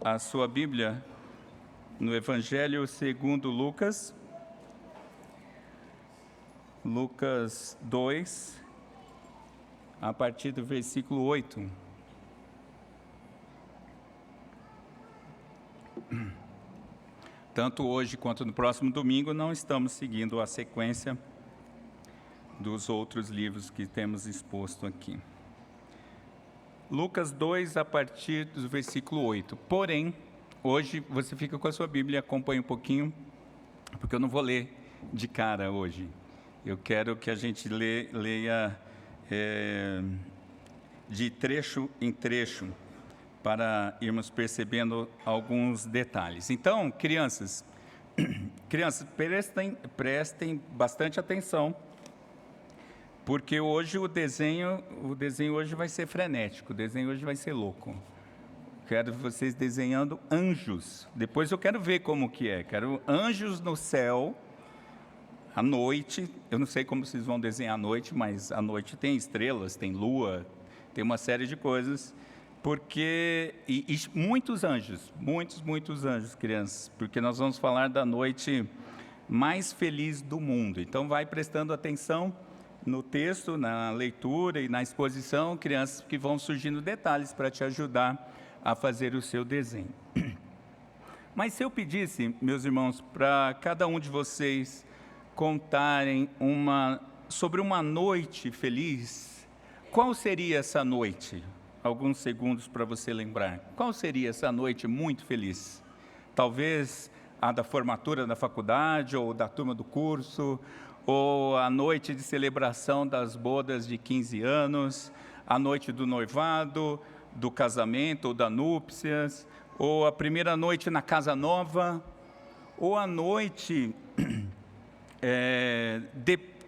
a sua Bíblia no Evangelho segundo Lucas, Lucas 2, a partir do versículo 8. Tanto hoje quanto no próximo domingo, não estamos seguindo a sequência dos outros livros que temos exposto aqui. Lucas 2, a partir do versículo 8. Porém, hoje você fica com a sua Bíblia e acompanha um pouquinho, porque eu não vou ler de cara hoje. Eu quero que a gente leia de trecho em trecho, para irmos percebendo alguns detalhes. Então, crianças, prestem bastante atenção, porque hoje o desenho hoje vai ser frenético, o desenho hoje vai ser louco. Quero vocês desenhando anjos. Depois eu quero ver como que é. Quero anjos no céu, à noite. Eu não sei como vocês vão desenhar à noite, mas à noite tem estrelas, tem lua, tem uma série de coisas. Porque, e muitos anjos, muitos anjos, crianças, porque nós vamos falar da noite mais feliz do mundo. Então, vai prestando atenção no texto, na leitura e na exposição, crianças, que vão surgindo detalhes para te ajudar a fazer o seu desenho. Mas se eu pedisse, meus irmãos, para cada um de vocês contarem sobre uma noite feliz, qual seria essa noite? Alguns segundos para você lembrar. Qual seria essa noite muito feliz? Talvez a da formatura da faculdade, ou da turma do curso, ou a noite de celebração das bodas de 15 anos, a noite do noivado, do casamento ou da núpcias, ou a primeira noite na casa nova, ou a noite,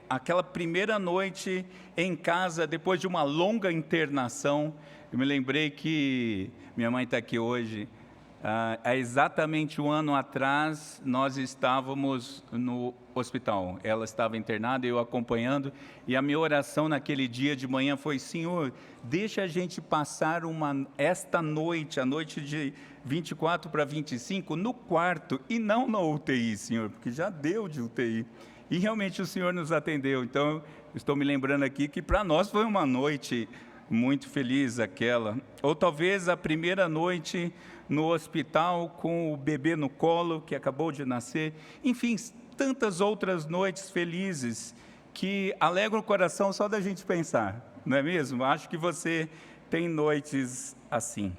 aquela primeira noite em casa depois de uma longa internação. Eu me lembrei que minha mãe está aqui hoje. Há exatamente um ano atrás, nós estávamos no hospital. Ela estava internada, eu acompanhando, e a minha oração naquele dia de manhã foi: Senhor, deixa a gente passar esta noite, a noite de 24 para 25, no quarto, e não na UTI, Senhor, porque já deu de UTI. E realmente o Senhor nos atendeu. Então, estou me lembrando aqui que para nós foi uma noite muito feliz aquela. Ou talvez a primeira noite no hospital com o bebê no colo que acabou de nascer. Enfim, tantas outras noites felizes que alegram o coração só da gente pensar, não é mesmo? Acho que você tem noites assim.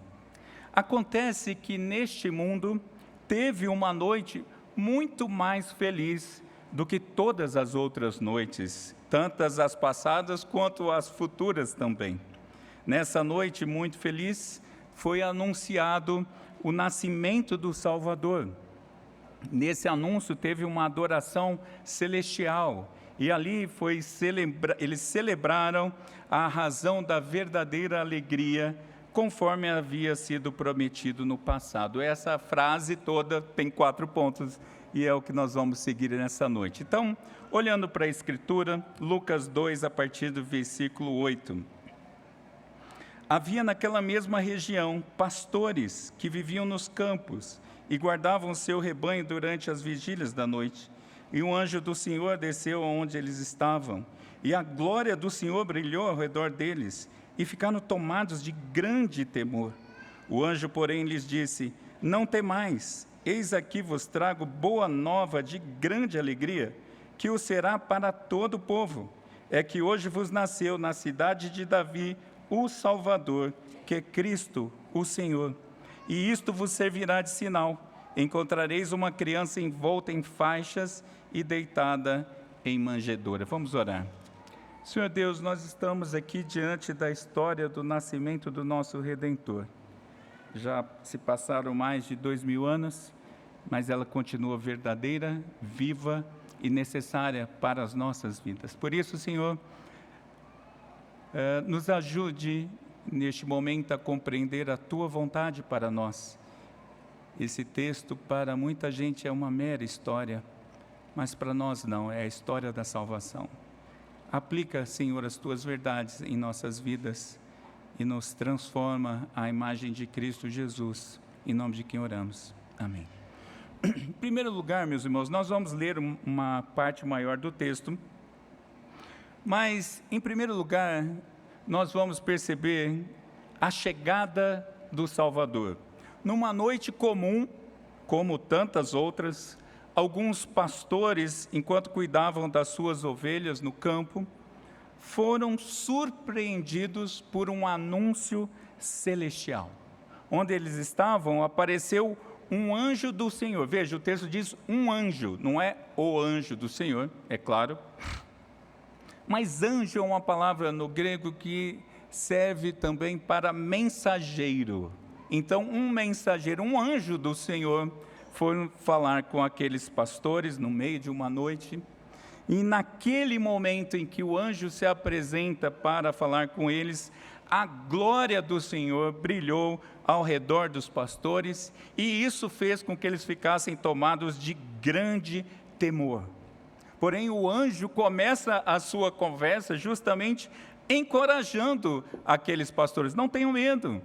Acontece que neste mundo teve uma noite muito mais feliz do que todas as outras noites, tantas as passadas quanto as futuras também. Nessa noite muito feliz, foi anunciado o nascimento do Salvador. Nesse anúncio teve uma adoração celestial, e ali eles celebraram a razão da verdadeira alegria, conforme havia sido prometido no passado. Essa frase toda tem 4 pontos, e é o que nós vamos seguir nessa noite. Então, olhando para a Escritura, Lucas 2, a partir do versículo 8. Havia naquela mesma região pastores que viviam nos campos e guardavam seu rebanho durante as vigílias da noite. E um anjo do Senhor desceu aonde eles estavam, e a glória do Senhor brilhou ao redor deles, e ficaram tomados de grande temor. O anjo, porém, lhes disse: Não temais, eis aqui vos trago boa nova de grande alegria, que o será para todo o povo. É que hoje vos nasceu na cidade de Davi o Salvador, que é Cristo, o Senhor. E isto vos servirá de sinal: encontrareis uma criança envolta em faixas e deitada em manjedoura. Vamos orar. Senhor Deus, nós estamos aqui diante da história do nascimento do nosso Redentor. Já se passaram mais de 2000 anos, mas ela continua verdadeira, viva e necessária para as nossas vidas. Por isso, Senhor, nos ajude neste momento a compreender a Tua vontade para nós. Esse texto para muita gente é uma mera história, mas para nós não, é a história da salvação. Aplica, Senhor, as Tuas verdades em nossas vidas e nos transforma à imagem de Cristo Jesus, em nome de quem oramos. Amém. Em primeiro lugar, meus irmãos, nós vamos ler uma parte maior do texto, mas, em primeiro lugar, nós vamos perceber a chegada do Salvador. Numa noite comum, como tantas outras, alguns pastores, enquanto cuidavam das suas ovelhas no campo, foram surpreendidos por um anúncio celestial. Onde eles estavam, apareceu um anjo do Senhor. Veja, o texto diz um anjo, não é o anjo do Senhor, é claro. Mas anjo é uma palavra no grego que serve também para mensageiro. Então, um mensageiro, um anjo do Senhor, foi falar com aqueles pastores no meio de uma noite. E naquele momento em que o anjo se apresenta para falar com eles, a glória do Senhor brilhou ao redor dos pastores, e isso fez com que eles ficassem tomados de grande temor. Porém, o anjo começa a sua conversa justamente encorajando aqueles pastores: não tenham medo,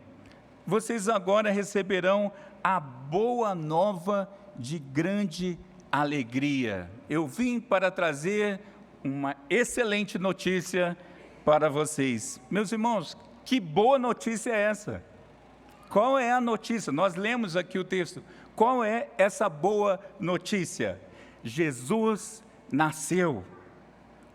vocês agora receberão a boa nova de grande alegria. Eu vim para trazer uma excelente notícia para vocês. Meus irmãos, que boa notícia é essa? Qual é a notícia? Nós lemos aqui o texto. Qual é essa boa notícia? Jesus nasceu.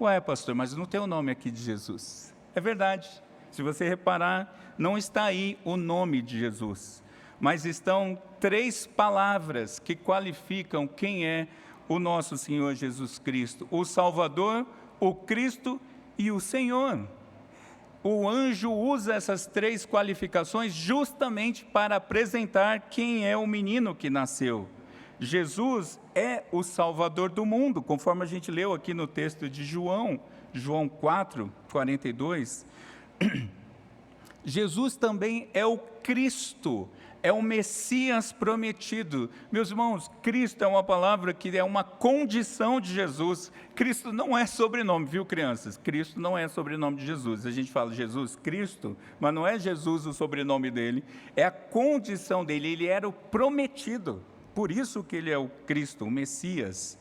Ué, pastor, mas não tem o nome aqui de Jesus. É verdade. Se você reparar, não está aí o nome de Jesus, mas estão 3 palavras que qualificam quem é o nosso Senhor Jesus Cristo: o Salvador, o Cristo e o Senhor. O anjo usa essas 3 qualificações justamente para apresentar quem é o menino que nasceu. Jesus é o Salvador do mundo, conforme a gente leu aqui no texto de João 4, 42. Jesus também é o Cristo, é o Messias prometido. Meus irmãos, Cristo é uma palavra que é uma condição de Jesus. Cristo não é sobrenome, viu, crianças? Cristo não é sobrenome de Jesus. A gente fala Jesus Cristo, mas não é Jesus o sobrenome dele, é a condição dele. Ele era o prometido, por isso que ele é o Cristo, o Messias.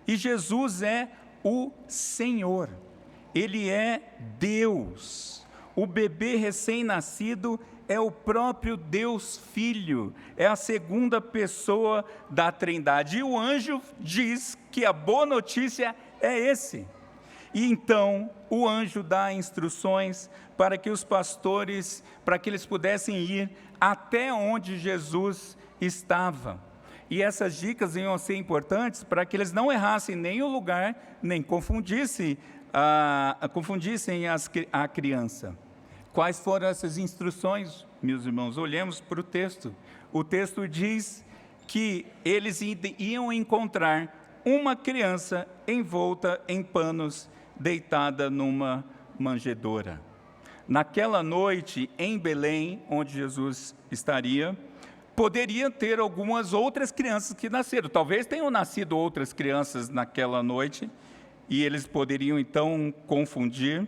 E Jesus é o Senhor, ele é Deus. O bebê recém-nascido é o próprio Deus Filho, é a segunda pessoa da Trindade. E o anjo diz que a boa notícia é esse. E então o anjo dá instruções para que os pastores, para que eles pudessem ir até onde Jesus estava. E essas dicas iam ser importantes para que eles não errassem nem o lugar, nem confundissem a criança. Quais foram essas instruções, meus irmãos? Olhemos para o texto. O texto diz que eles iam encontrar uma criança envolta em panos, deitada numa manjedoura. Naquela noite, em Belém, onde Jesus estaria, poderia ter algumas outras crianças que nasceram. Talvez tenham nascido outras crianças naquela noite, e eles poderiam então confundir.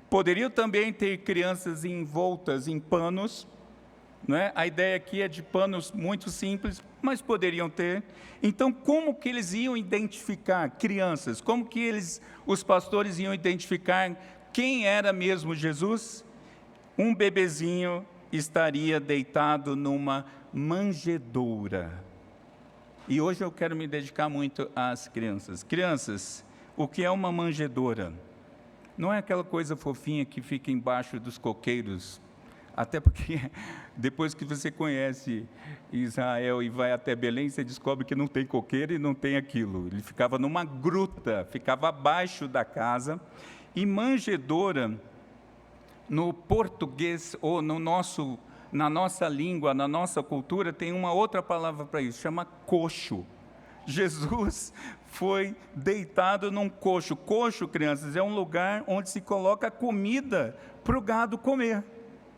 Poderiam também ter crianças envoltas em panos, não é? A ideia aqui é de panos muito simples, mas poderiam ter. Então, como que eles iam identificar crianças? Como que os pastores iam identificar quem era mesmo Jesus? Um bebezinho estaria deitado numa manjedoura. E hoje eu quero me dedicar muito às crianças. Crianças, o que é uma manjedoura? Não é aquela coisa fofinha que fica embaixo dos coqueiros, até porque depois que você conhece Israel e vai até Belém, você descobre que não tem coqueiro e não tem aquilo. Ele ficava numa gruta, ficava abaixo da casa. E manjedoura, no português ou na nossa língua, na nossa cultura, tem uma outra palavra para isso, chama coxo. Jesus foi deitado num coxo. Coxo, crianças, é um lugar onde se coloca comida para o gado comer.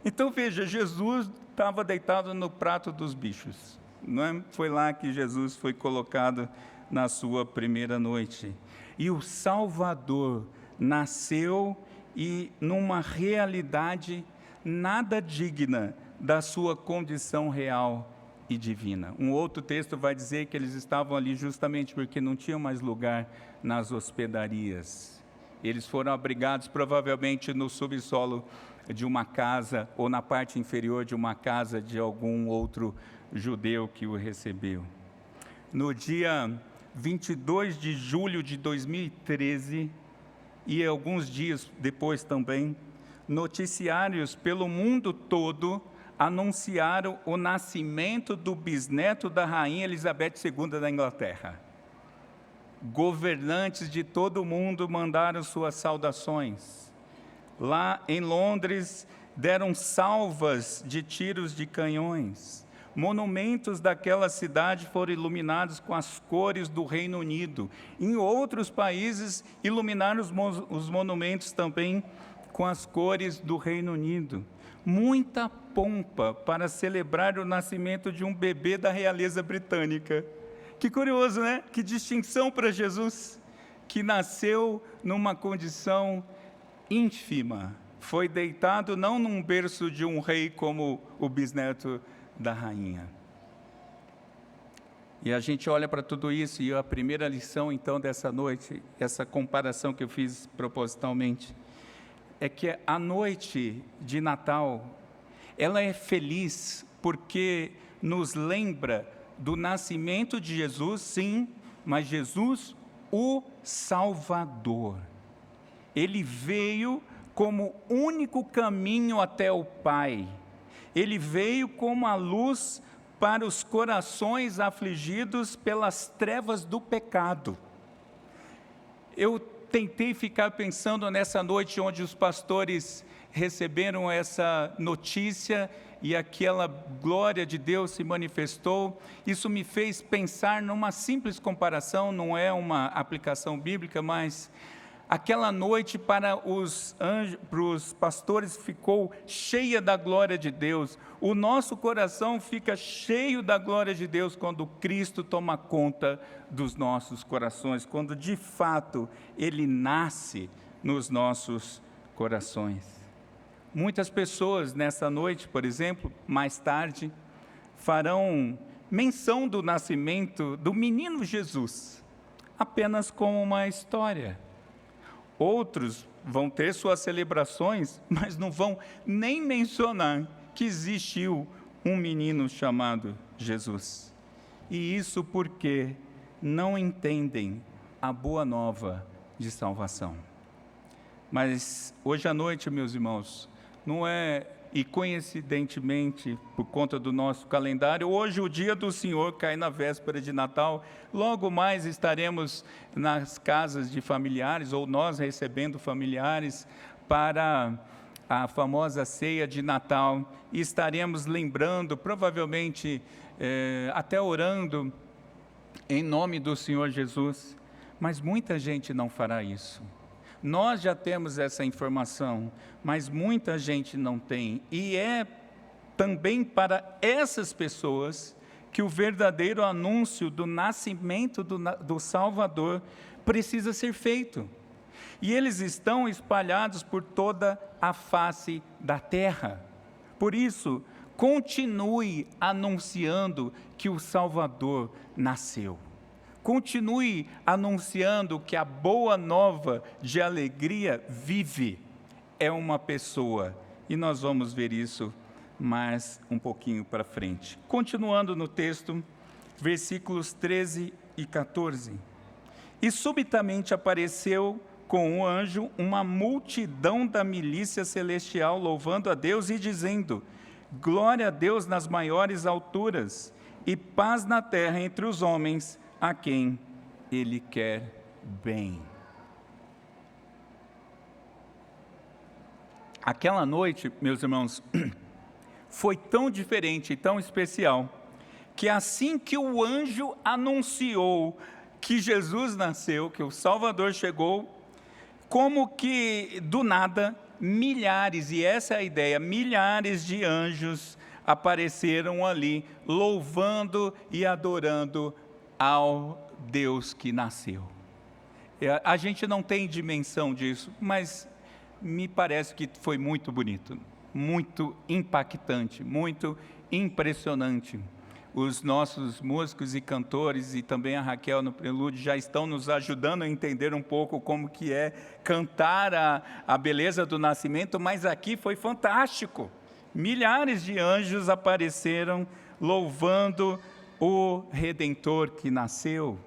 Então, veja, Jesus estava deitado no prato dos bichos. Não é? Foi lá que Jesus foi colocado na sua primeira noite. E o Salvador nasceu e numa realidade nada digna da sua condição real. e divina. Um outro texto vai dizer que eles estavam ali justamente porque não tinham mais lugar nas hospedarias. Eles foram abrigados provavelmente no subsolo de uma casa ou na parte inferior de uma casa de algum outro judeu que o recebeu. No dia 22 de julho de 2013, e alguns dias depois também, noticiários pelo mundo todo anunciaram o nascimento do bisneto da rainha Elizabeth II da Inglaterra. Governantes de todo o mundo mandaram suas saudações. Lá em Londres, deram salvas de tiros de canhões. Monumentos daquela cidade foram iluminados com as cores do Reino Unido. Em outros países, iluminaram os monumentos também com as cores do Reino Unido. Muita pompa para celebrar o nascimento de um bebê da realeza britânica. Que curioso, né? Que distinção para Jesus, que nasceu numa condição ínfima. Foi deitado não num berço de um rei como o bisneto da rainha. E a gente olha para tudo isso, e a primeira lição então dessa noite, essa comparação que eu fiz propositalmente, é que a noite de Natal, ela é feliz porque nos lembra do nascimento de Jesus, sim, mas Jesus, o Salvador. Ele veio como único caminho até o Pai. Ele veio como a luz para os corações afligidos pelas trevas do pecado. Eu tentei ficar pensando nessa noite onde os pastores receberam essa notícia e aquela glória de Deus se manifestou. Isso me fez pensar numa simples comparação, não é uma aplicação bíblica, mas aquela noite para os pastores ficou cheia da glória de Deus. O nosso coração fica cheio da glória de Deus quando Cristo toma conta dos nossos corações, quando de fato Ele nasce nos nossos corações. Muitas pessoas nessa noite, por exemplo, mais tarde, farão menção do nascimento do menino Jesus, apenas como uma história. Outros vão ter suas celebrações, mas não vão nem mencionar que existiu um menino chamado Jesus. E isso porque não entendem a boa nova de salvação. Mas hoje à noite, meus irmãos, não é, e coincidentemente, por conta do nosso calendário, hoje o dia do Senhor cai na véspera de Natal. Logo mais estaremos nas casas de familiares, ou nós recebendo familiares para a famosa ceia de Natal, e estaremos lembrando, provavelmente até orando em nome do Senhor Jesus, mas muita gente não fará isso. Nós já temos essa informação, mas muita gente não tem, e é também para essas pessoas que o verdadeiro anúncio do nascimento do Salvador precisa ser feito. E eles estão espalhados por toda a face da terra. Por isso, continue anunciando que o Salvador nasceu. Continue anunciando que a boa nova de alegria vive, é uma pessoa. E nós vamos ver isso mais um pouquinho para frente. Continuando no texto, versículos 13 e 14. E subitamente apareceu com o anjo uma multidão da milícia celestial, louvando a Deus e dizendo: glória a Deus nas maiores alturas, e paz na terra entre os homens, a quem Ele quer bem. Aquela noite, meus irmãos, foi tão diferente e tão especial, que assim que o anjo anunciou que Jesus nasceu, que o Salvador chegou, como que do nada, milhares, e essa é a ideia, milhares de anjos apareceram ali, louvando e adorando ao Deus que nasceu. A gente não tem dimensão disso, mas me parece que foi muito bonito, muito impactante, muito impressionante. os nossos músicos e cantores e também a Raquel no prelúdio já estão nos ajudando a entender um pouco como que é cantar a beleza do nascimento, mas aqui foi fantástico. Milhares de anjos apareceram louvando o Redentor que nasceu.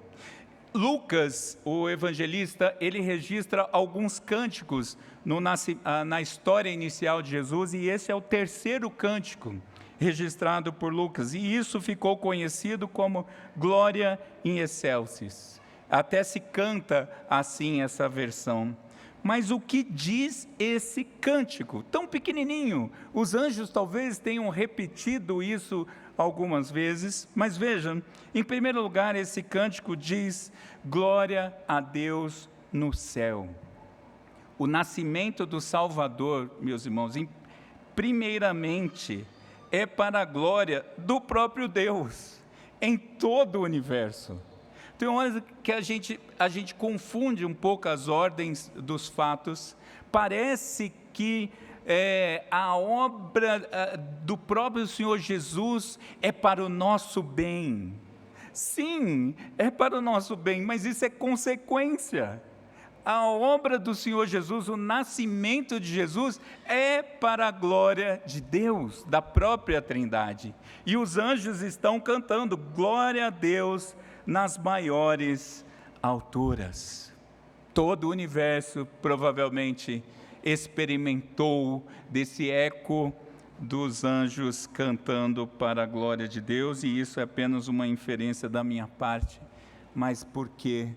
Lucas, o evangelista, ele registra alguns cânticos na história inicial de Jesus, e esse é o terceiro cântico registrado por Lucas, e isso ficou conhecido como Glória in Excelsis. Até se canta assim essa versão. Mas o que diz esse cântico? Tão pequenininho. Os anjos talvez tenham repetido isso algumas vezes, mas vejam, em primeiro lugar, esse cântico diz: glória a Deus no céu. O nascimento do Salvador, meus irmãos, primeiramente, é para a glória do próprio Deus, em todo o universo. Tem horas que a gente confunde um pouco as ordens dos fatos. Parece que a obra do próprio Senhor Jesus é para o nosso bem. Sim, é para o nosso bem, mas isso é consequência. A obra do Senhor Jesus, o nascimento de Jesus, é para a glória de Deus, da própria Trindade. E os anjos estão cantando glória a Deus nas maiores alturas. Todo o universo provavelmente experimentou desse eco dos anjos cantando para a glória de Deus, e isso é apenas uma inferência da minha parte, mas porque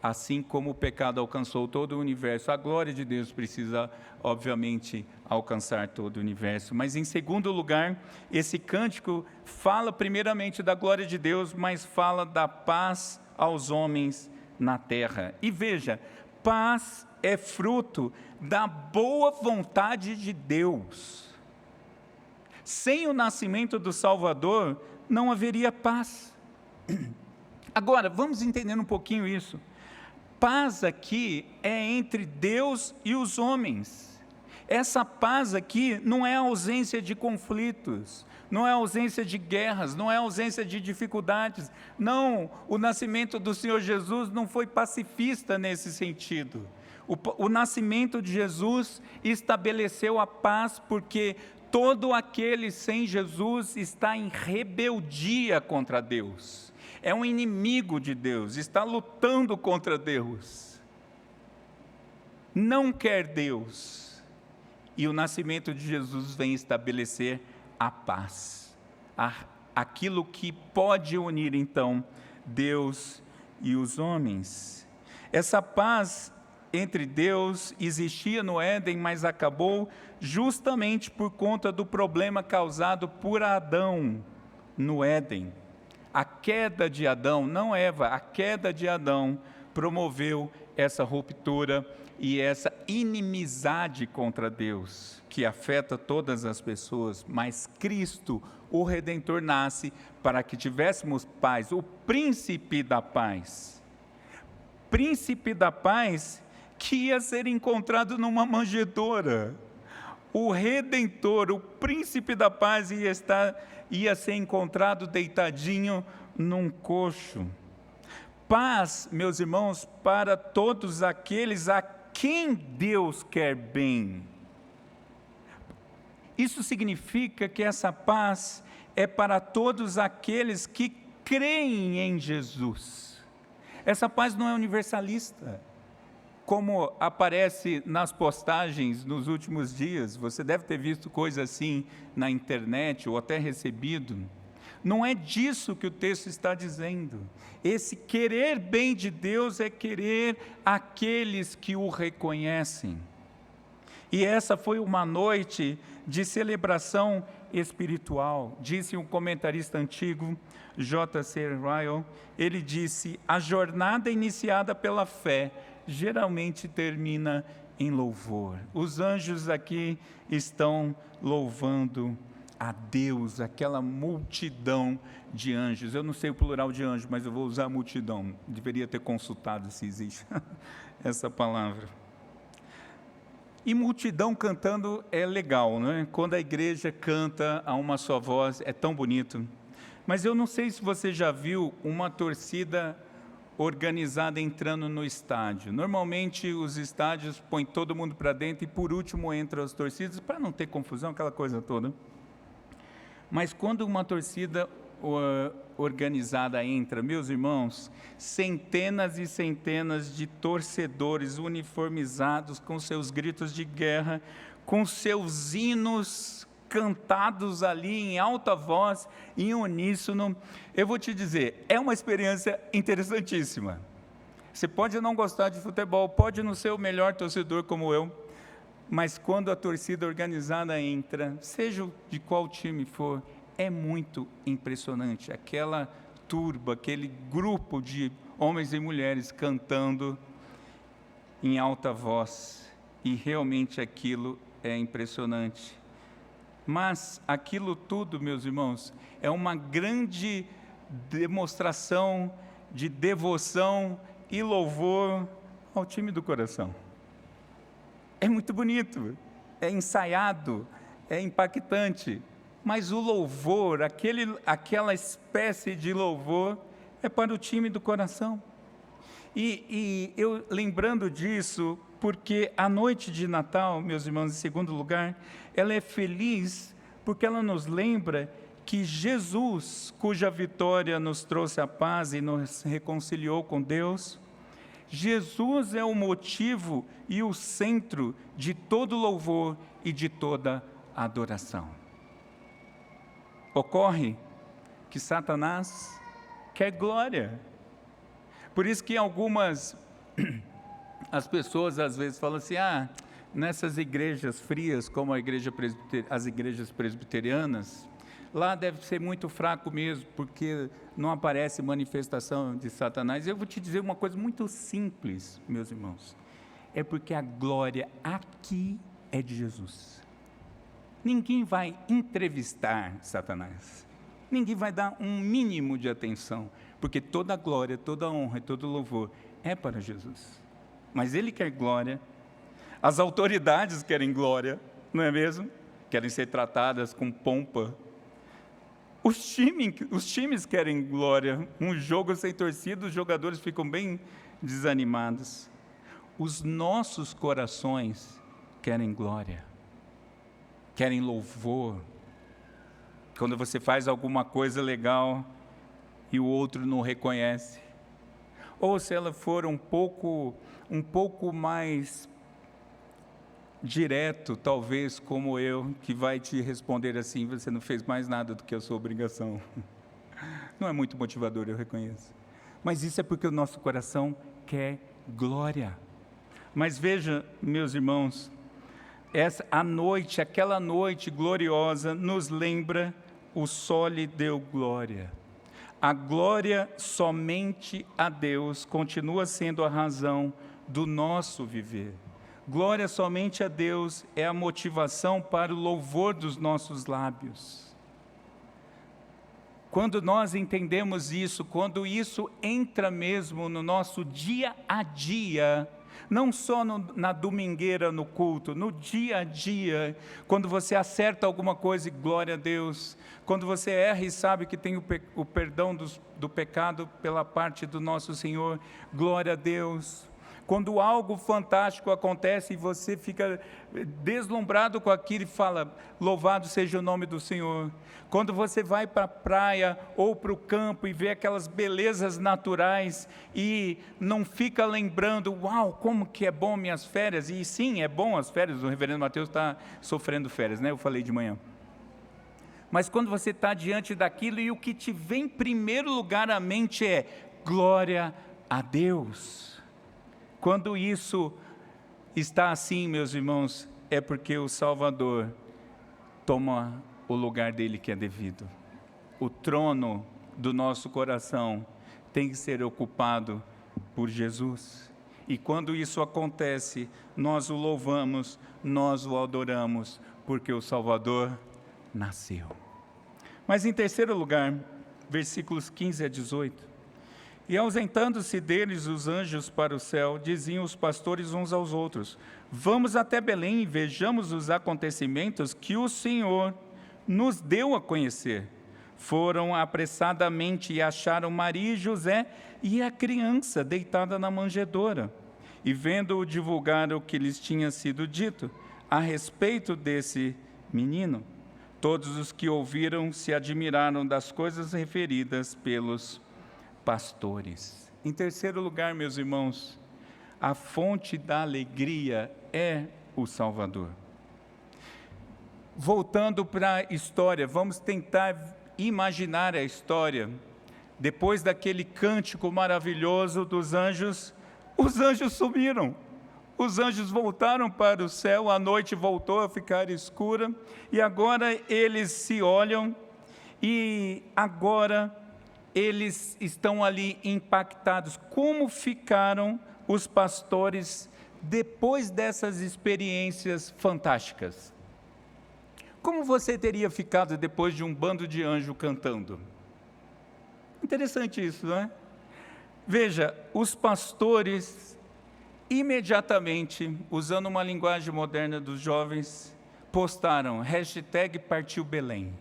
assim como o pecado alcançou todo o universo, a glória de Deus precisa, obviamente, alcançar todo o universo. Mas, em segundo lugar, esse cântico fala primeiramente da glória de Deus, mas fala da paz aos homens na terra. E veja, paz é fruto da boa vontade de Deus. Sem o nascimento do Salvador, não haveria paz. Agora, vamos entender um pouquinho isso. Paz aqui é entre Deus e os homens. Essa paz aqui não é ausência de conflitos, não é ausência de guerras, não é ausência de dificuldades. Não, o nascimento do Senhor Jesus não foi pacifista nesse sentido. O nascimento de Jesus estabeleceu a paz, porque todo aquele sem Jesus está em rebeldia contra Deus. É um inimigo de Deus, está lutando contra Deus. Não quer Deus. E o nascimento de Jesus vem estabelecer a paz. Aquilo que pode unir, então, Deus e os homens. Essa paz entre Deus existia no Éden, mas acabou justamente por conta do problema causado por Adão no Éden. A queda de Adão, não Eva, a queda de Adão promoveu essa ruptura e essa inimizade contra Deus, que afeta todas as pessoas, mas Cristo, o Redentor, nasce para que tivéssemos paz, o príncipe da paz. Príncipe da paz que ia ser encontrado numa manjedoura. O Redentor, o príncipe da paz ia ser encontrado deitadinho num coxo. Paz, meus irmãos, para todos aqueles a quem Deus quer bem. Isso significa que essa paz é para todos aqueles que creem em Jesus. Essa paz não é universalista, como aparece nas postagens nos últimos dias. Você deve ter visto coisa assim na internet ou até recebido. Não é disso que o texto está dizendo. Esse querer bem de Deus é querer aqueles que o reconhecem. E essa foi uma noite de celebração espiritual. Disse um comentarista antigo, J.C. Ryle, ele disse: a jornada iniciada pela fé geralmente termina em louvor. Os anjos aqui estão louvando a Deus, aquela multidão de anjos. Eu não sei o plural de anjos, mas eu vou usar multidão. Deveria ter consultado se existe essa palavra. E multidão cantando é legal, não é? Quando a igreja canta a uma só voz, é tão bonito. Mas eu não sei se você já viu uma torcida organizada entrando no estádio. Normalmente os estádios põem todo mundo para dentro e por último entram as torcidas, para não ter confusão, aquela coisa toda. Mas quando uma torcida organizada entra, meus irmãos, centenas e centenas de torcedores uniformizados com seus gritos de guerra, com seus hinos cantados ali em alta voz, em uníssono. Eu vou te dizer, é uma experiência interessantíssima. Você pode não gostar de futebol, pode não ser o melhor torcedor como eu, mas quando a torcida organizada entra, seja de qual time for, é muito impressionante. Aquela turba, aquele grupo de homens e mulheres cantando em alta voz, e realmente aquilo é impressionante. Mas aquilo tudo, meus irmãos, é uma grande demonstração de devoção e louvor ao time do coração. É muito bonito, é ensaiado, é impactante, mas o louvor, aquela espécie de louvor, é para o time do coração. E eu lembrando disso, porque a noite de Natal, meus irmãos, em segundo lugar, ela é feliz porque ela nos lembra que Jesus, cuja vitória nos trouxe a paz e nos reconciliou com Deus, Jesus é o motivo e o centro de todo louvor e de toda adoração. Ocorre que Satanás quer glória. Por isso que as pessoas às vezes falam assim, nessas igrejas frias, como as igrejas presbiterianas, lá deve ser muito fraco mesmo, porque não aparece manifestação de Satanás. Eu vou te dizer uma coisa muito simples, meus irmãos, é porque a glória aqui é de Jesus. Ninguém vai entrevistar Satanás, ninguém vai dar um mínimo de atenção, porque toda a glória, toda a honra e todo o louvor é para Jesus. Mas Ele quer glória, as autoridades querem glória, não é mesmo? Querem ser tratadas com pompa. Os times querem glória. Um jogo sem torcida, os jogadores ficam bem desanimados. Os nossos corações querem glória, querem louvor. Quando você faz alguma coisa legal e o outro não reconhece, ou se ela for um pouco mais direto, talvez como eu, que vai te responder assim, você não fez mais nada do que a sua obrigação. Não é muito motivador, eu reconheço. Mas isso é porque o nosso coração quer glória. Mas veja, meus irmãos, aquela noite gloriosa nos lembra, o sol lhe deu glória. A glória somente a Deus continua sendo a razão do nosso viver. Glória somente a Deus é a motivação para o louvor dos nossos lábios. Quando nós entendemos isso, quando isso entra mesmo no nosso dia a dia, não só na domingueira, no culto, no dia a dia, quando você acerta alguma coisa e glória a Deus, quando você erra e sabe que tem o perdão do pecado pela parte do nosso Senhor, glória a Deus. Quando algo fantástico acontece e você fica deslumbrado com aquilo e fala, louvado seja o nome do Senhor. Quando você vai para a praia ou para o campo e vê aquelas belezas naturais e não fica lembrando, uau, como que é bom minhas férias. E sim, é bom as férias, o reverendo Mateus está sofrendo férias, né? Eu falei de manhã. Mas quando você está diante daquilo e o que te vem em primeiro lugar à mente é glória a Deus. Quando isso está assim, meus irmãos, é porque o Salvador toma o lugar dele que é devido. O trono do nosso coração tem que ser ocupado por Jesus. E quando isso acontece, nós o louvamos, nós o adoramos, porque o Salvador nasceu. Mas em terceiro lugar, versículos 15 a 18. E ausentando-se deles os anjos para o céu, diziam os pastores uns aos outros, vamos até Belém e vejamos os acontecimentos que o Senhor nos deu a conhecer. foram apressadamente e acharam Maria e José e a criança deitada na manjedoura. E vendo-o, divulgaram o que lhes tinha sido dito a respeito desse menino. Todos os que ouviram se admiraram das coisas referidas pelos pastores. Em terceiro lugar, meus irmãos, a fonte da alegria é o Salvador. Voltando para a história, vamos tentar imaginar a história. Depois daquele cântico maravilhoso dos anjos, os anjos sumiram. Os anjos voltaram para o céu, a noite voltou a ficar escura, e agora eles se olham, e agora eles estão ali impactados. Como ficaram os pastores depois dessas experiências fantásticas? Como você teria ficado depois de um bando de anjos cantando? Interessante isso, não é? Veja, os pastores, imediatamente, usando uma linguagem moderna dos jovens, postaram #partiu Belém.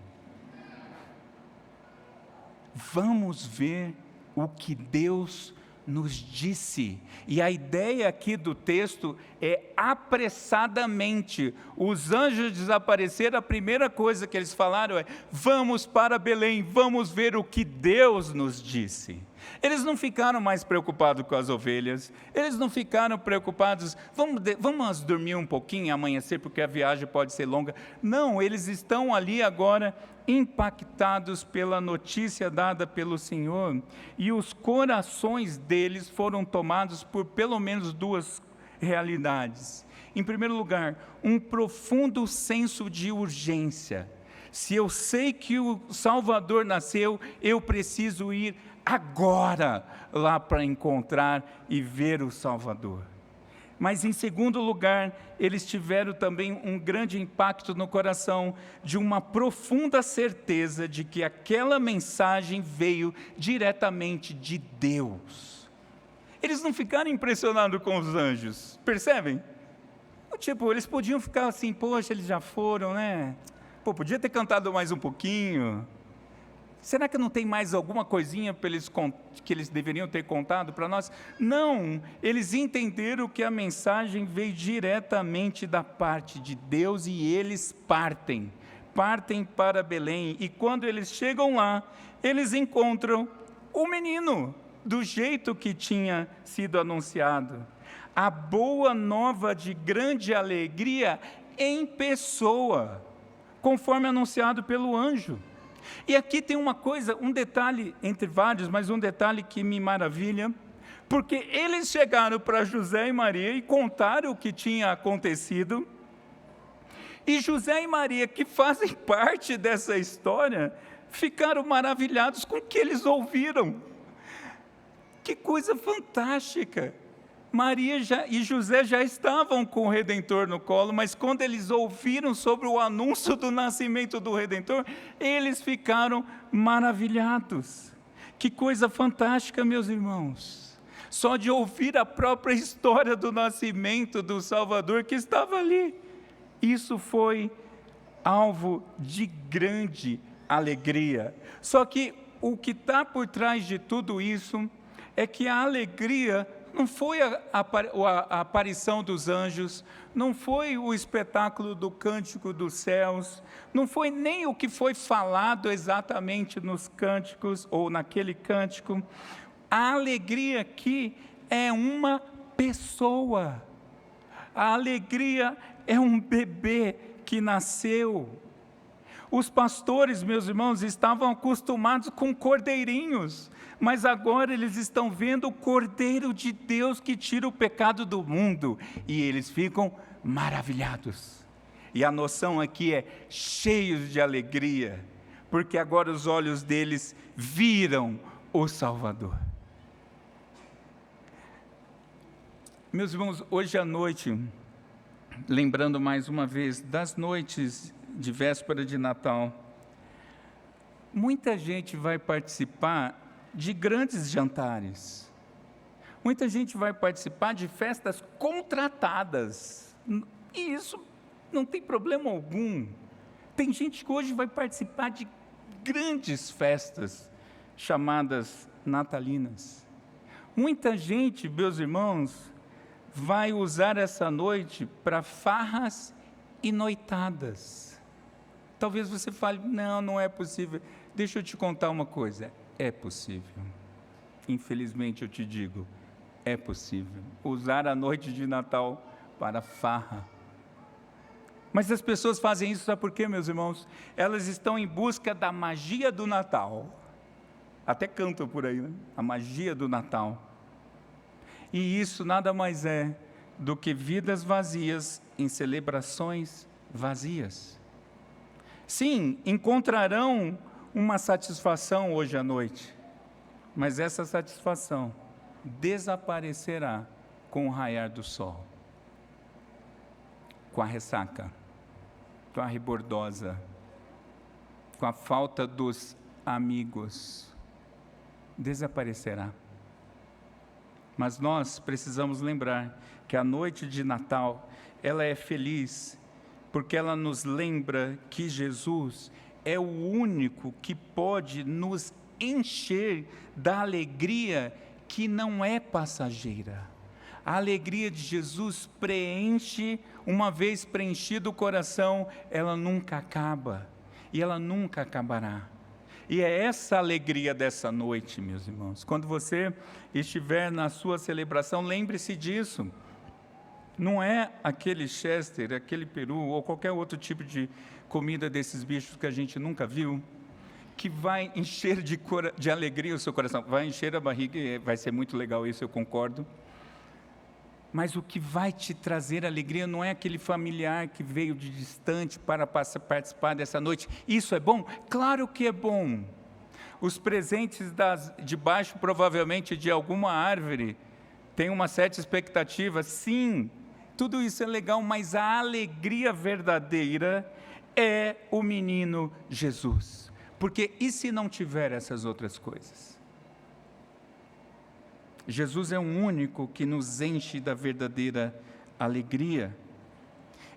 Vamos ver o que Deus nos disse. E a ideia aqui do texto é apressadamente. Os anjos desapareceram, a primeira coisa que eles falaram é: vamos para Belém, vamos ver o que Deus nos disse. Eles não ficaram mais preocupados com as ovelhas, eles não ficaram preocupados, vamos dormir um pouquinho, amanhecer, porque a viagem pode ser longa. Não, eles estão ali agora impactados pela notícia dada pelo Senhor, e os corações deles foram tomados por pelo menos duas realidades. Em primeiro lugar, um profundo senso de urgência. Se eu sei que o Salvador nasceu, eu preciso ir agora lá para encontrar e ver o Salvador. Mas, em segundo lugar, eles tiveram também um grande impacto no coração de uma profunda certeza de que aquela mensagem veio diretamente de Deus. Eles não ficaram impressionados com os anjos, percebem? Tipo, eles podiam ficar assim: poxa, eles já foram, né? Pô, podia ter cantado mais um pouquinho. Será que não tem mais alguma coisinha que eles deveriam ter contado para nós? Não, eles entenderam que a mensagem veio diretamente da parte de Deus, e eles partem para Belém, e quando eles chegam lá, eles encontram o menino, do jeito que tinha sido anunciado. A boa nova de grande alegria em pessoa, conforme anunciado pelo anjo. E aqui tem uma coisa, um detalhe entre vários, mas um detalhe que me maravilha, porque eles chegaram para José e Maria e contaram o que tinha acontecido, e José e Maria, que fazem parte dessa história, ficaram maravilhados com o que eles ouviram. Que coisa fantástica! Maria e José já estavam com o Redentor no colo, mas quando eles ouviram sobre o anúncio do nascimento do Redentor, eles ficaram maravilhados. Que coisa fantástica, meus irmãos! Só de ouvir a própria história do nascimento do Salvador que estava ali. Isso foi alvo de grande alegria. Só que o que está por trás de tudo isso é que a alegria não foi a aparição dos anjos, não foi o espetáculo do cântico dos céus, não foi nem o que foi falado exatamente nos cânticos ou naquele cântico. A alegria aqui é uma pessoa. A alegria é um bebê que nasceu. Os pastores, meus irmãos, estavam acostumados com cordeirinhos, mas agora eles estão vendo o Cordeiro de Deus que tira o pecado do mundo, e eles ficam maravilhados. E a noção aqui é cheios de alegria, porque agora os olhos deles viram o Salvador. Meus irmãos, hoje à noite, lembrando mais uma vez das noites de véspera de Natal, muita gente vai participar de grandes jantares, muita gente vai participar de festas contratadas, e isso não tem problema algum. Tem gente que hoje vai participar de grandes festas chamadas natalinas. Muita gente, meus irmãos, vai usar essa noite para farras e noitadas. Talvez você fale, não é possível. Deixa eu te contar uma coisa, é possível. Infelizmente eu te digo, é possível usar a noite de Natal para farra. Mas as pessoas fazem isso, sabe por quê, meus irmãos? Elas estão em busca da magia do Natal. Até cantam por aí, né? A magia do Natal. E isso nada mais é do que vidas vazias em celebrações vazias. Sim, encontrarão uma satisfação hoje à noite, mas essa satisfação desaparecerá com o raiar do sol, com a ressaca, com a rebordosa, com a falta dos amigos. Desaparecerá. Mas nós precisamos lembrar que a noite de Natal, ela é feliz, porque ela nos lembra que Jesus é o único que pode nos encher da alegria que não é passageira. A alegria de Jesus preenche, uma vez preenchido o coração, ela nunca acaba, e ela nunca acabará. E é essa alegria dessa noite, meus irmãos. Quando você estiver na sua celebração, lembre-se disso. Não é aquele Chester, aquele peru, ou qualquer outro tipo de comida desses bichos que a gente nunca viu, que vai encher de alegria o seu coração. Vai encher a barriga, e vai ser muito legal isso, eu concordo. Mas o que vai te trazer alegria não é aquele familiar que veio de distante para participar dessa noite. Isso é bom? Claro que é bom. Os presentes debaixo, provavelmente, de alguma árvore, tem uma certa expectativa. Sim, tudo isso é legal, mas a alegria verdadeira é o menino Jesus. Porque e se não tiver essas outras coisas? Jesus é o único que nos enche da verdadeira alegria.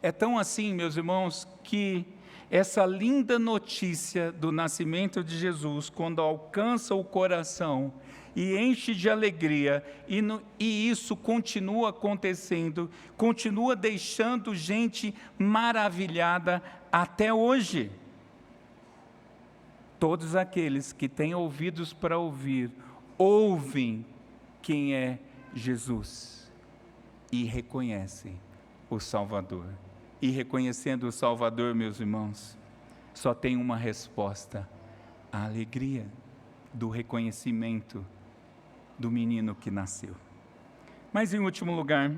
É tão assim, meus irmãos, que essa linda notícia do nascimento de Jesus, quando alcança o coração e enche de alegria, e isso continua acontecendo, continua deixando gente maravilhada até hoje. Todos aqueles que têm ouvidos para ouvir, ouvem quem é Jesus e reconhecem o Salvador. E reconhecendo o Salvador, meus irmãos, só tem uma resposta: a alegria do reconhecimento do menino que nasceu. Mas em último lugar,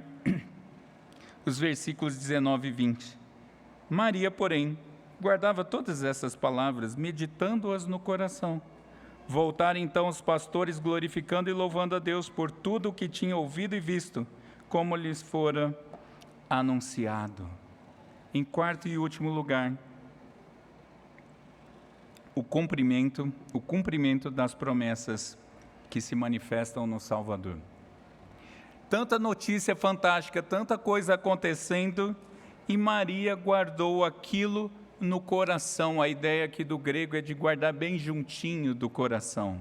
os versículos 19 e 20. Maria, porém, guardava todas essas palavras, meditando-as no coração. Voltaram então os pastores, glorificando e louvando a Deus por tudo o que tinham ouvido e visto, como lhes fora anunciado. Em quarto e último lugar, o cumprimento das promessas que se manifestam no Salvador. Tanta notícia fantástica, tanta coisa acontecendo, e Maria guardou aquilo no coração. A ideia aqui do grego é de guardar bem juntinho do coração.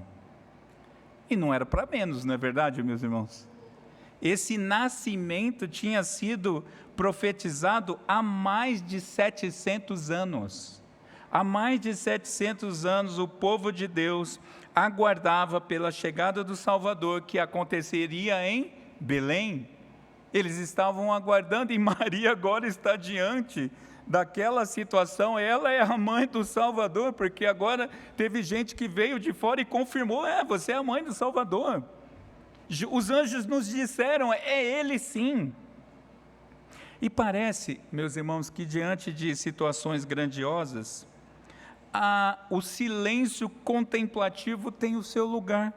E não era para menos, não é verdade, meus irmãos? Esse nascimento tinha sido profetizado há mais de 700 anos. Há mais de 700 anos o povo de Deus aguardava pela chegada do Salvador, que aconteceria em Belém. Eles estavam aguardando, e Maria agora está diante daquela situação. Ela é a mãe do Salvador, porque agora teve gente que veio de fora e confirmou: você é a mãe do Salvador. Os anjos nos disseram: é ele sim. E parece, meus irmãos, que diante de situações grandiosas, o silêncio contemplativo tem o seu lugar.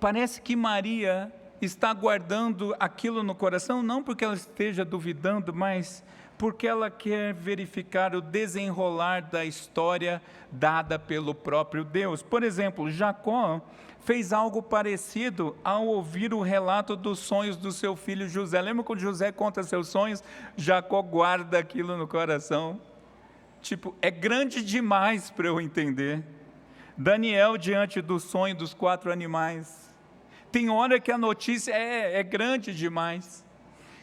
Parece que Maria está guardando aquilo no coração, não porque ela esteja duvidando, mas porque ela quer verificar o desenrolar da história dada pelo próprio Deus. Por exemplo, Jacó fez algo parecido ao ouvir o relato dos sonhos do seu filho José. Lembra quando José conta seus sonhos? Jacó guarda aquilo no coração. Tipo, é grande demais para eu entender. Daniel diante do sonho dos 4 animais. Tem hora que a notícia é grande demais.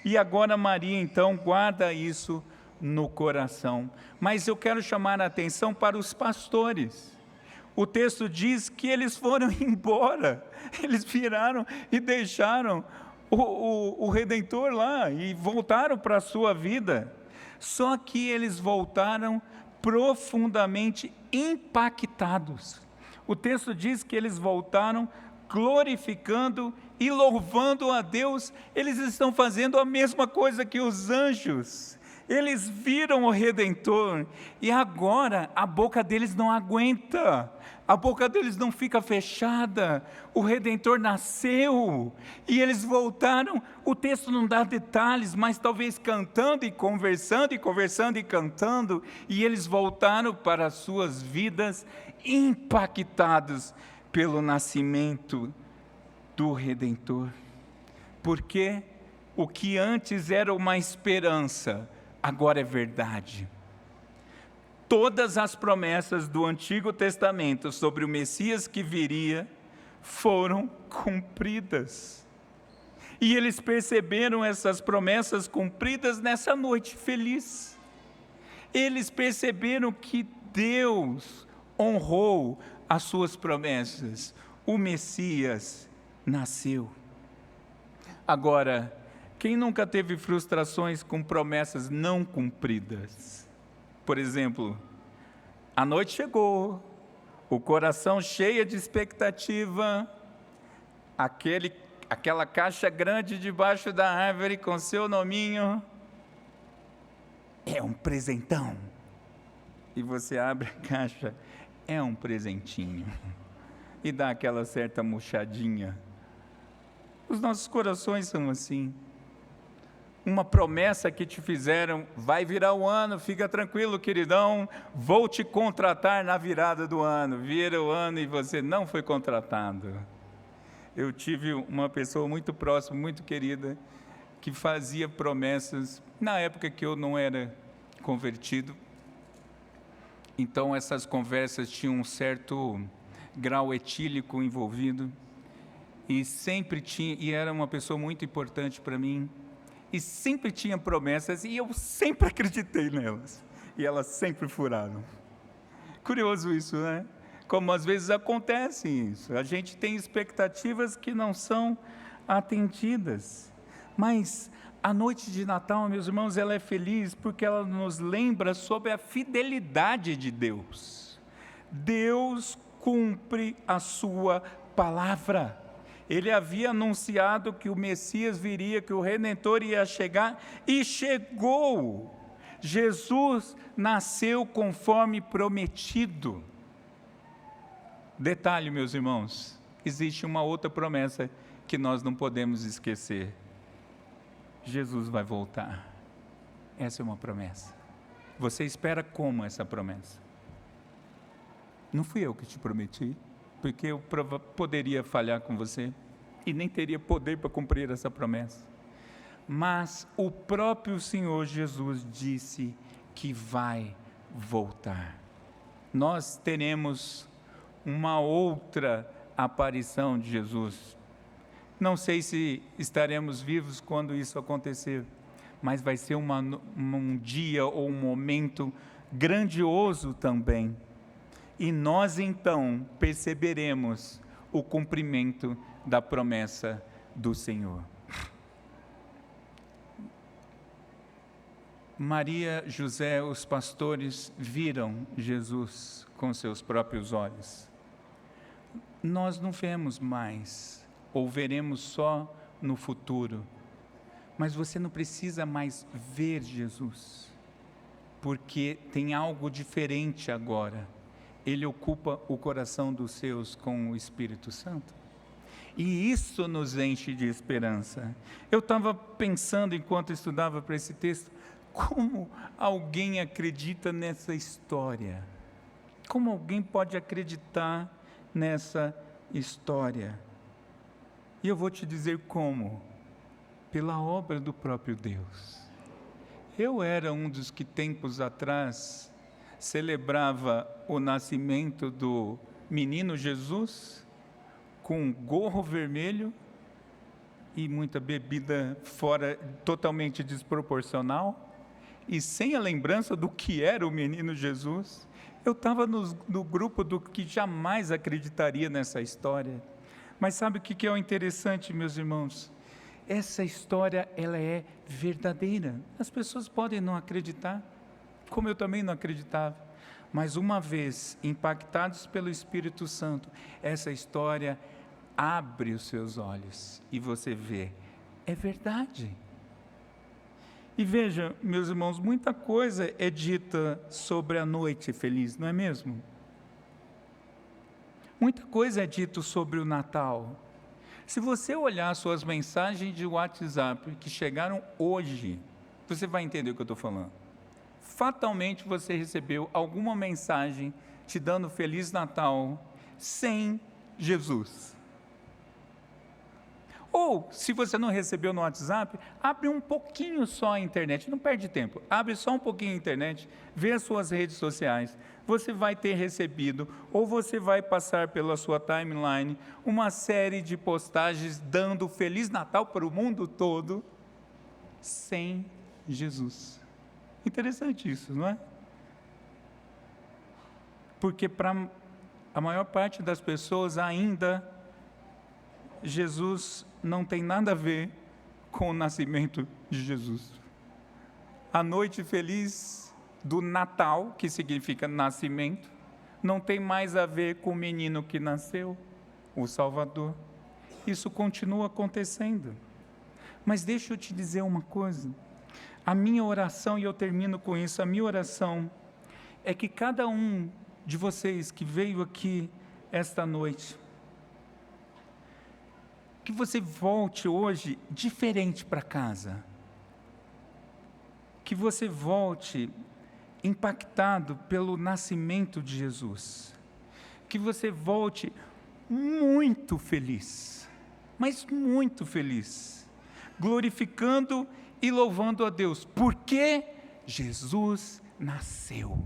E agora Maria então guarda isso no coração. Mas eu quero chamar a atenção para os pastores. O texto diz que eles foram embora. Eles viraram e deixaram o Redentor lá e voltaram para a sua vida. Só que eles voltaram profundamente impactados. O texto diz que eles voltaram glorificando e louvando a Deus. Eles estão fazendo a mesma coisa que os anjos. Eles viram o Redentor e agora a boca deles não aguenta, a boca deles não fica fechada. O Redentor nasceu e eles voltaram. O texto não dá detalhes, mas talvez cantando e conversando e cantando, e eles voltaram para as suas vidas impactados pelo nascimento do Redentor. Porque o que antes era uma esperança, agora é verdade. Todas as promessas do Antigo Testamento sobre o Messias que viria foram cumpridas. E eles perceberam essas promessas cumpridas nessa noite feliz. Eles perceberam que Deus honrou as suas promessas. O Messias nasceu. Agora, quem nunca teve frustrações com promessas não cumpridas? Por exemplo, a noite chegou, o coração cheio de expectativa, aquela caixa grande debaixo da árvore com seu nominho, é um presentão. E você abre a caixa, é um presentinho, e dá aquela certa murchadinha. Os nossos corações são assim. Uma promessa que te fizeram, vai virar o ano, fica tranquilo, queridão, vou te contratar na virada do ano. Vira o ano e você não foi contratado. Eu tive uma pessoa muito próxima, muito querida, que fazia promessas, na época que eu não era convertido. Então essas conversas tinham um certo grau etílico envolvido, e sempre tinha, e era uma pessoa muito importante para mim, e sempre tinha promessas, e eu sempre acreditei nelas, e elas sempre furaram. Curioso isso, né? Como às vezes acontece isso, a gente tem expectativas que não são atendidas, mas a noite de Natal, meus irmãos, ela é feliz, porque ela nos lembra sobre a fidelidade de Deus. Deus cumpre a sua palavra. Ele havia anunciado que o Messias viria, que o Redentor ia chegar, e chegou. Jesus nasceu conforme prometido. Detalhe, meus irmãos, existe uma outra promessa que nós não podemos esquecer. Jesus vai voltar. Essa é uma promessa. Você espera como essa promessa? Não fui eu que te prometi, porque eu poderia falhar com você e nem teria poder para cumprir essa promessa. Mas o próprio Senhor Jesus disse que vai voltar. Nós teremos uma outra aparição de Jesus. Não sei se estaremos vivos quando isso acontecer, mas vai ser um dia ou um momento grandioso também. E nós então perceberemos o cumprimento da promessa do Senhor. Maria, José, os pastores viram Jesus com seus próprios olhos. Nós não vemos mais, ou veremos só no futuro. Mas você não precisa mais ver Jesus, porque tem algo diferente agora. Ele ocupa o coração dos seus com o Espírito Santo. E isso nos enche de esperança. Eu estava pensando, enquanto estudava para esse texto, como alguém acredita nessa história? Como alguém pode acreditar nessa história? E eu vou te dizer como. Pela obra do próprio Deus. Eu era um dos que tempos atrás celebrava o nascimento do menino Jesus com um gorro vermelho e muita bebida fora, totalmente desproporcional, e sem a lembrança do que era o menino Jesus. Eu estava no grupo do que jamais acreditaria nessa história. Mas sabe o que é o interessante, meus irmãos? Essa história, ela é verdadeira. As pessoas podem não acreditar, como eu também não acreditava. Mas uma vez impactados pelo Espírito Santo, essa história abre os seus olhos e você vê, é verdade. E veja, meus irmãos, muita coisa é dita sobre a noite feliz, não é mesmo? Muita coisa é dita sobre o Natal. Se você olhar suas mensagens de WhatsApp que chegaram hoje, você vai entender o que eu estou falando. Fatalmente você recebeu alguma mensagem te dando Feliz Natal sem Jesus. Ou, se você não recebeu no WhatsApp, abre um pouquinho só a internet, não perde tempo, abre só um pouquinho a internet, vê as suas redes sociais, você vai ter recebido, ou você vai passar pela sua timeline, uma série de postagens dando Feliz Natal para o mundo todo, sem Jesus. Interessante isso, não é? Porque para a maior parte das pessoas ainda, Jesus não tem nada a ver com o nascimento de Jesus. A noite feliz do Natal, que significa nascimento, não tem mais a ver com o menino que nasceu, o Salvador. Isso continua acontecendo. Mas deixa eu te dizer uma coisa. A minha oração, e eu termino com isso, a minha oração é que cada um de vocês que veio aqui esta noite, que você volte hoje diferente para casa. Que você volte impactado pelo nascimento de Jesus. Que você volte muito feliz, mas muito feliz, glorificando e louvando a Deus, porque Jesus nasceu.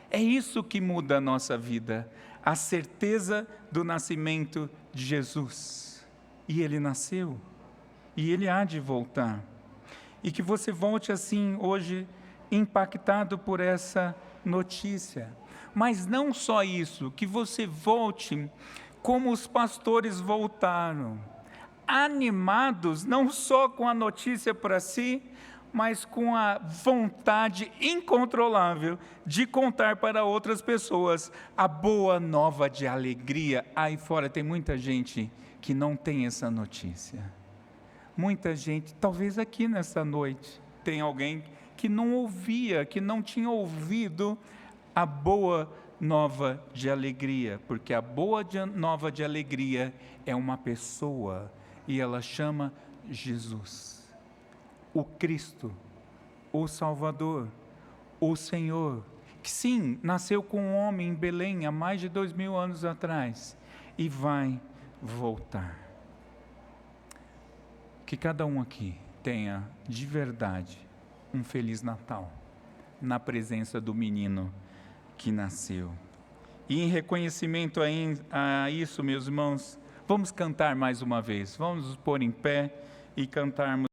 É isso que muda a nossa vida, a certeza do nascimento de Jesus. E Ele nasceu, e Ele há de voltar. E que você volte assim hoje, impactado por essa notícia. Mas não só isso, que você volte como os pastores voltaram, animados não só com a notícia para si, mas com a vontade incontrolável de contar para outras pessoas a boa nova de alegria. Aí fora tem muita gente que não tem essa notícia. Muita gente, talvez aqui nessa noite, tem alguém que não ouvia, que não tinha ouvido a boa nova de alegria, porque a boa nova de alegria é uma pessoa, e ela chama Jesus. O Cristo, o Salvador, o Senhor, que sim, nasceu com um homem em Belém há mais de 2000 anos atrás, e vai voltar. Que cada um aqui tenha, de verdade, um Feliz Natal, na presença do menino que nasceu. E em reconhecimento a isso, meus irmãos, vamos cantar mais uma vez, vamos nos pôr em pé e cantarmos.